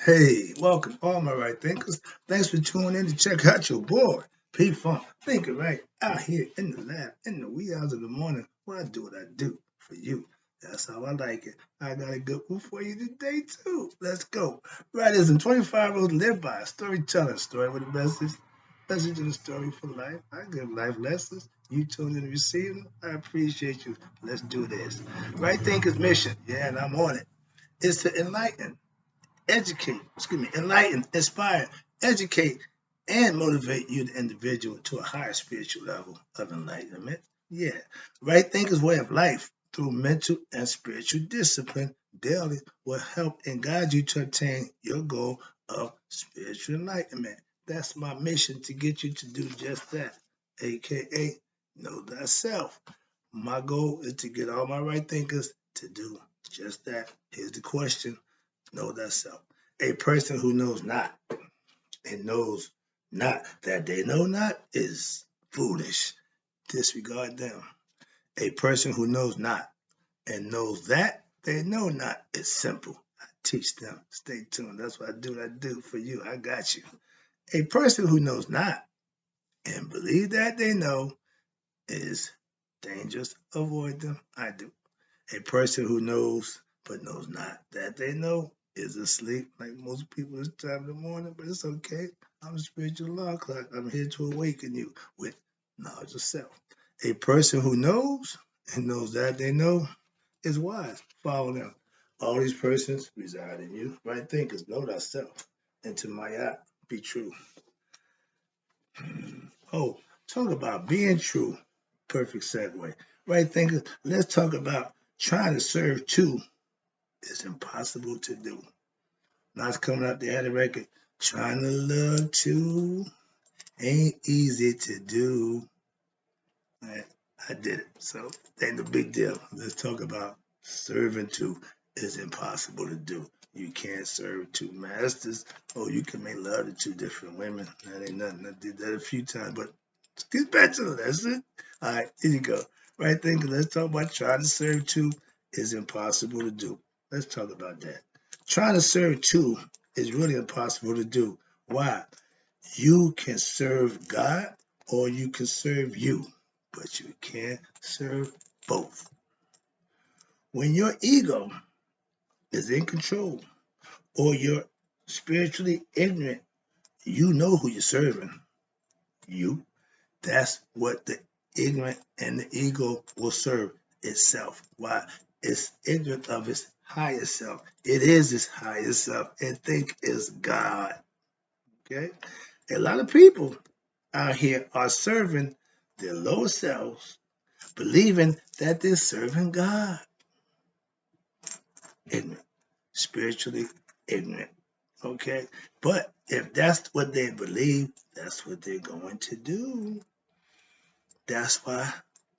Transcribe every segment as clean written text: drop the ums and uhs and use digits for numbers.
Hey, welcome, all my right thinkers. Thanks for tuning in to check out your boy, P Funk. Thinking right out here in the lab, in the wee hours of the morning. What I do, what I do for you. That's how I like it. I got a good one for you today, too. Let's go. Writers and 25 rules to live by. Storytelling. Story with a message. Message in a story for life. I give life lessons. You tune in and receive them. I appreciate you. Let's do this. Right Thinkers mission. Yeah, and I'm on it. Is to enlighten, inspire, educate, and motivate you, the individual, to a higher spiritual level of enlightenment. Yeah. Right thinkers' way of life through mental and spiritual discipline daily will help and guide you to attain your goal of spiritual enlightenment. That's my mission, to get you to do just that, aka know thyself. My goal is to get all my right thinkers to do just that. Here's the question: know thyself. A person who knows not and knows not that they know not is foolish. Disregard them. A person who knows not and knows that they know not is simple. I teach them. Stay tuned. That's what I do for you. I got you. A person who knows not and believe that they know is dangerous. Avoid them. I do. A person who knows but knows not that they know is asleep, like most people this time in the morning, but it's okay. I'm a spiritual alarm clock. I'm here to awaken you with knowledge of self. A person who knows and knows that they know is wise. Follow them. All these persons reside in you. Right thinkers, know thyself. And to my eye, be true. Oh, talk about being true. Perfect segue. Right thinkers, let's talk about trying to serve two is impossible to do. Now it's coming out the other record. Trying to love two ain't easy to do. I, I did it. So ain't no big deal. Let's talk about serving two is impossible to do. You can't serve two masters, or you can make love to two different women. That ain't nothing. I did that a few times, but get back to it. That's it. All right, here you go. Right thing. Let's talk about trying to serve two is impossible to do. Let's talk about that. Trying to serve two is really impossible to do. Why? You can serve God or you can serve you, but you can't serve both. When your ego is in control or you're spiritually ignorant, you know who you're serving. You. That's what the ignorant and the ego will serve itself. Why? It's ignorant of its higher self. It is its higher self and think it's God. Okay? A lot of people out here are serving their lower selves, believing that they're serving God. Ignorant, spiritually ignorant. Okay? But if that's what they believe, that's what they're going to do. That's why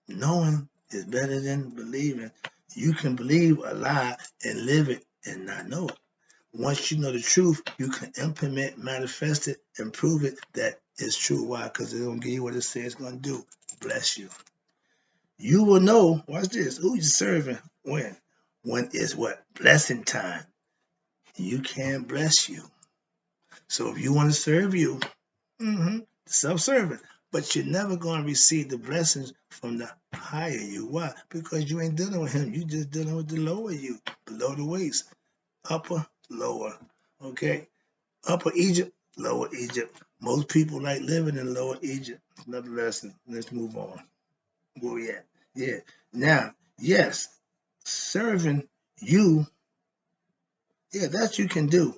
knowing is better than believing. You can believe a lie and live it and not know it. Once you know the truth, you can implement, manifest it, and prove it that it's true. Why? Because it's going to give you what it says it's going to do. Bless you. You will know, watch this, who you're serving when. When it's what? Blessing time. You can't bless you. So if you want to serve you, self-serving, but you're never going to receive the blessings from the higher you. Why? Because you ain't dealing with him. You just dealing with the lower you, below the waist, upper, lower. Okay? Upper Egypt, lower Egypt. Most people like living in lower Egypt. Another lesson. Let's move on. Where we at? Yeah. Now, yes, serving you, yeah, that you can do.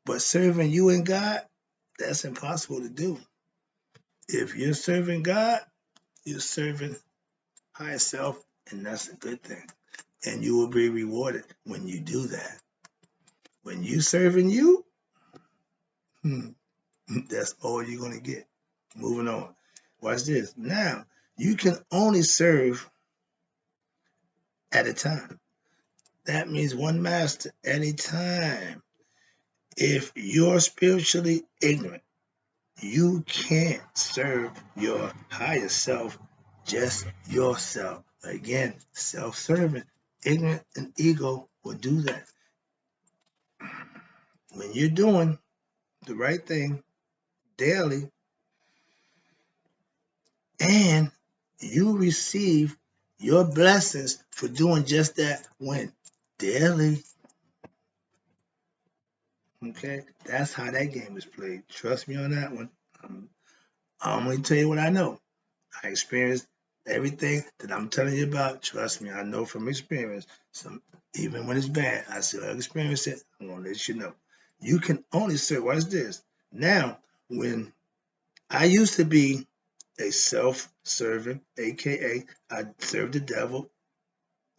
But serving you and God, that's impossible to do. If you're serving God, you're serving higher self, and that's a good thing. And you will be rewarded when you do that. When you serving you, that's all you're gonna get. Moving on. Watch this. Now, you can only serve at a time. That means one master at a time. If you're spiritually ignorant, you can't serve your higher self, just yourself. Again, self-serving. Ignorant and ego will do that. when you're doing the right thing daily and you receive your blessings for doing just that when daily. Okay, that's how that game is played. Trust me on that one. I'm going to tell you what I know. I experienced everything that I'm telling you about. Trust me, I know from experience. Some even when it's bad, I still experience it. I'm going to let you know. You can only serve. Watch this. Now, when I used to be a self-serving, aka I served the devil.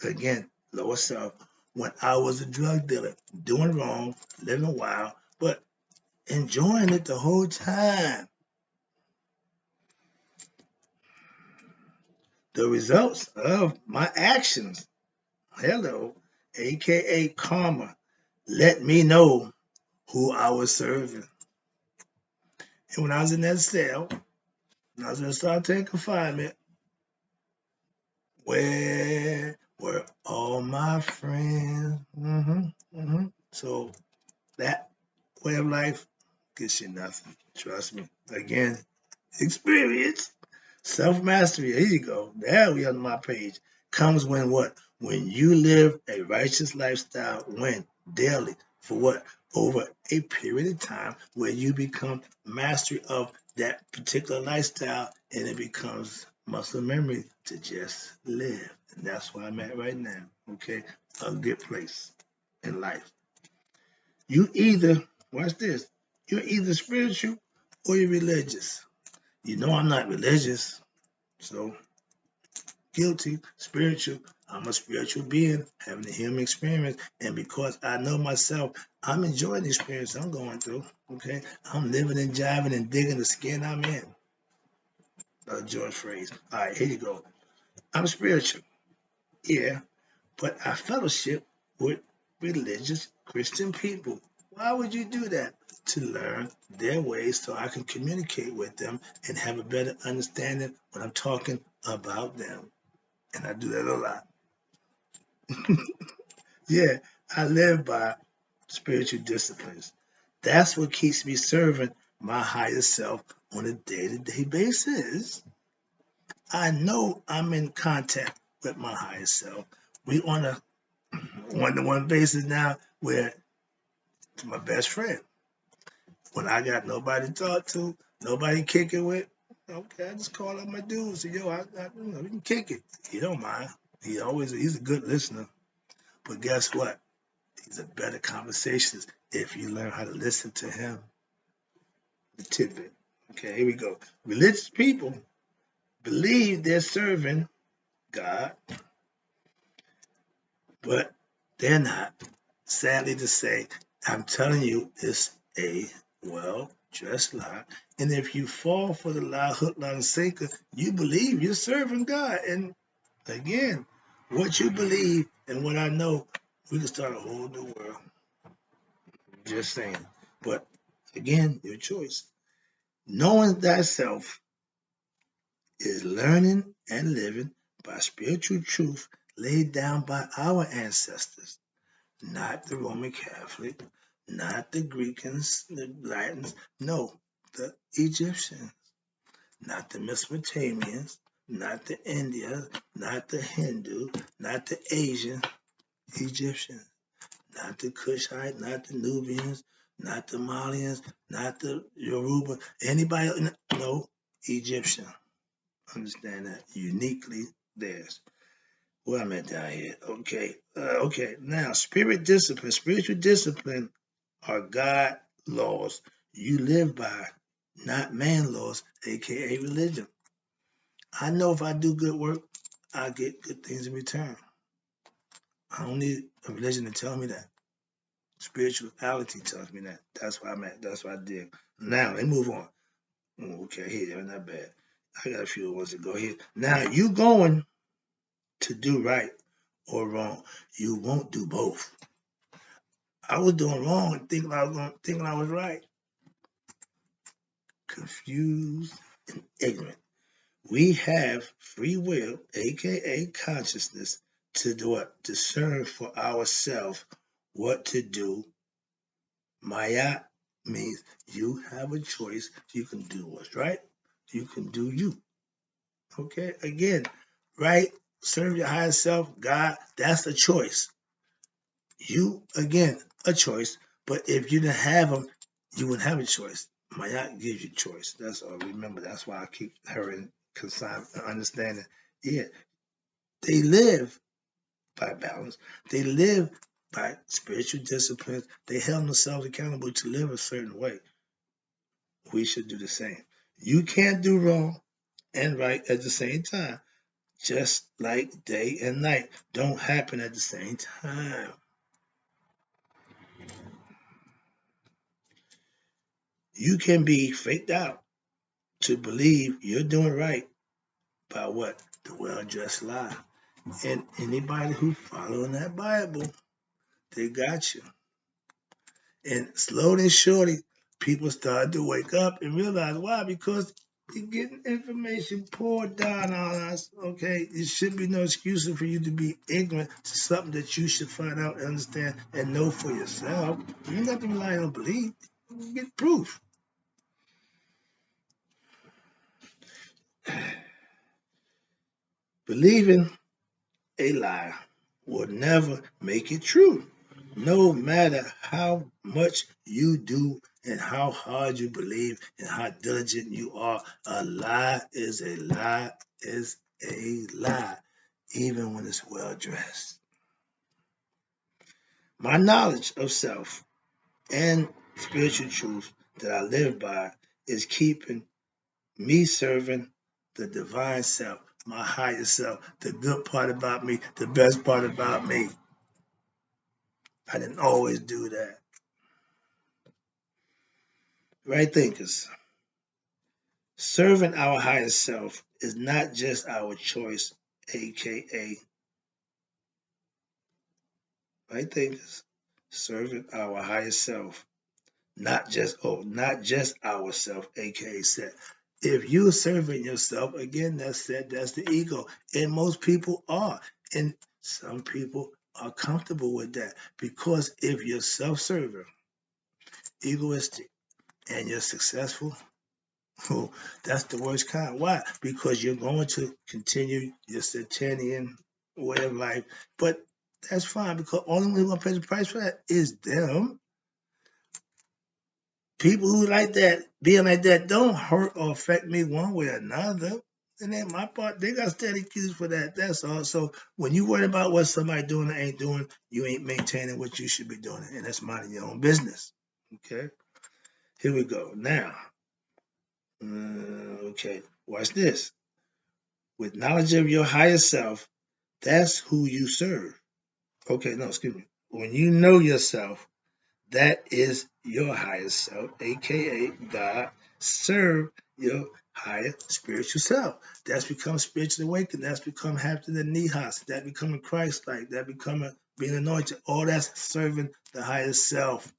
Again, lower self. When I was a drug dealer, doing wrong, living wild, but enjoying it the whole time. The results of my actions, hello, aka karma, let me know who I was serving. And when I was in that cell, when I was in solitary confinement, where were all my friends? So that way of life gets you nothing. Trust me. Again, experience. Self-mastery, here you go. There we on my page. Comes when what? When you live a righteous lifestyle, when? Daily. For what? Over a period of time where you become mastery of that particular lifestyle and it becomes muscle memory to just live. And that's where I'm at right now. Okay? A good place in life. You either, watch this, you're either spiritual or you're religious. You know I'm not religious. So guilty, spiritual. I'm a spiritual being having a human experience. And because I know myself, I'm enjoying the experience I'm going through. Okay. I'm living and jiving and digging the skin I'm in. George phrase. All right, here you go. I'm spiritual. Yeah. But I fellowship with religious Christian people. Why would you do that? To learn their ways so I can communicate with them and have a better understanding when I'm talking about them. And I do that a lot. Yeah, I live by spiritual disciplines. That's what keeps me serving my higher self on a day-to-day basis. I know I'm in contact with my higher self. We on a one-to-one basis now where it's my best friend. When I got nobody to talk to, nobody kicking with, okay, I just call up my dude and say, yo, we can kick it. He don't mind. He's a good listener. But guess what? These are better conversations if you learn how to listen to him. The tidbit. Okay, here we go. Religious people believe they're serving God, but they're not. Sadly to say, I'm telling you, it's a well-dressed lie. And if you fall for the lie, hook, line, and sinker, you believe you're serving God. And again, what you believe and what I know, we can start a whole new world. Just saying. But again, your choice. Knowing thyself is learning and living by spiritual truth laid down by our ancestors, not the Roman Catholic, not the Greeks, the Latins, no, the Egyptians, not the Mesopotamians, not the Indians, not the Hindu, not the Asian, Egyptians, not the Kushite, not the Nubians, not the Malians, not the Yoruba, anybody, no, Egyptian. Understand that uniquely theirs. What I'm at down here. Okay. Now, spiritual discipline are God laws you live by, not man laws, aka religion. I know if I do good work, I get good things in return. I don't need a religion to tell me that. Spirituality tells me that. That's where I'm at. That's what I did. Now, let's move on. Okay, here, not bad. I got a few ones to go here. Now, you going to do right or wrong. You won't do both. I was doing wrong and thinking I was right. Confused and ignorant. We have free will, aka consciousness, to do what? Discern for ourselves what to do Maya means you have a choice. You can do what's right. You can do you. Okay? Again, right? Serve your higher self, God, that's a choice. You, again, a choice. But if you didn't have them, you wouldn't have a choice. Maya gives you choice. That's all. Remember, that's why I keep hearing, understanding. Yeah, they live by balance. They live by spiritual disciplines. They held themselves accountable to live a certain way. We should do the same. You can't do wrong and right at the same time, just like day and night don't happen at the same time. You can be faked out to believe you're doing right by what? The well-dressed lie. And anybody who following that Bible, they got you. And slowly and surely, people started to wake up and realize why? Because we're getting information poured down on us. Okay, it should be no excuse for you to be ignorant to something that you should find out, understand, and know for yourself. You ain't got to rely on belief. Get proof. Believing a lie will never make it true. No matter how much you do and how hard you believe and how diligent you are, a lie is a lie is a lie, even when it's well dressed. My knowledge of self and spiritual truth that I live by is keeping me serving the divine self, my higher self, the good part about me, the best part about me. I didn't always do that. Right thinkers. Serving our higher self is not just our choice, aka right thinkers. Serving our higher self, not just ourself, aka set. If you're serving yourself, again, that's the ego. And most people are. And some people are comfortable with that. Because if you're self-serving, egoistic, and you're successful, oh, that's the worst kind. Why? Because you're going to continue your Satanian way of life. But that's fine because only one who's going to pay the price for that is them. People who like that, being like that, don't hurt or affect me one way or another. And then my part, they got steady cues for that. That's all. So when you worry about what somebody doing or ain't doing, you ain't maintaining what you should be doing. And that's minding your own business. Okay? Here we go. Now, okay, watch this. With knowledge of your higher self, that's who you serve. Okay, no, excuse me. When you know yourself, that is your higher self, aka God. Serve your higher spiritual self. That's become spiritually awakened. That's become having the nihas. That becoming Christ-like. That becoming being anointed. All that's serving the higher self.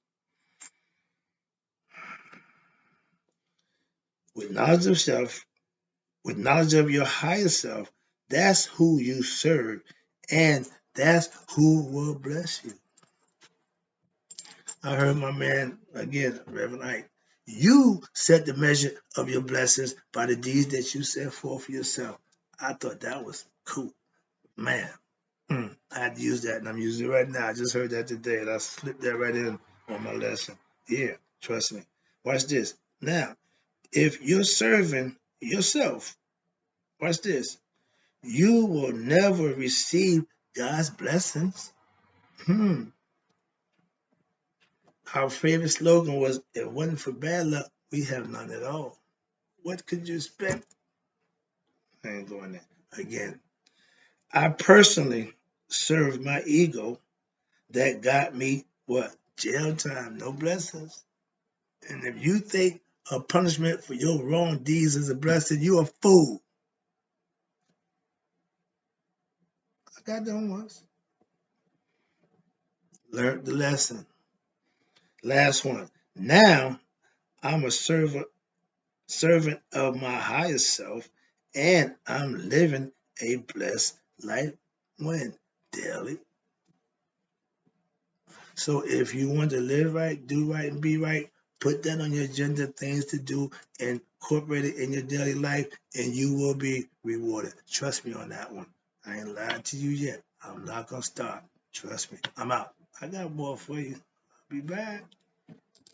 With knowledge of self, with knowledge of your higher self, that's who you serve, and that's who will bless you. I heard my man again, Reverend Ike. You set the measure of your blessings by the deeds that you set forth for yourself. I thought that was cool. Man, I had to use that, and I'm using it right now. I just heard that today, and I slipped that right in on my lesson. Yeah, trust me. Watch this. Now, if you're serving yourself, watch this. You will never receive God's blessings. Our favorite slogan was, if it wasn't for bad luck, we have none at all. What could you expect? I ain't going there. Again, I personally served my ego that got me what? Jail time, no blessings. And if you think a punishment for your wrong deeds is a blessing, you a fool. I got done once. Learned the lesson. Last one. Now I'm a servant of my higher self, and I'm living a blessed life when daily. So if you want to live right, do right, and be right, put that on your agenda, things to do, and incorporate it in your daily life, and you will be rewarded. Trust me on that one. I ain't lied to you yet. I'm not gonna stop. Trust me. I'm out. I got more for you. I'll be back.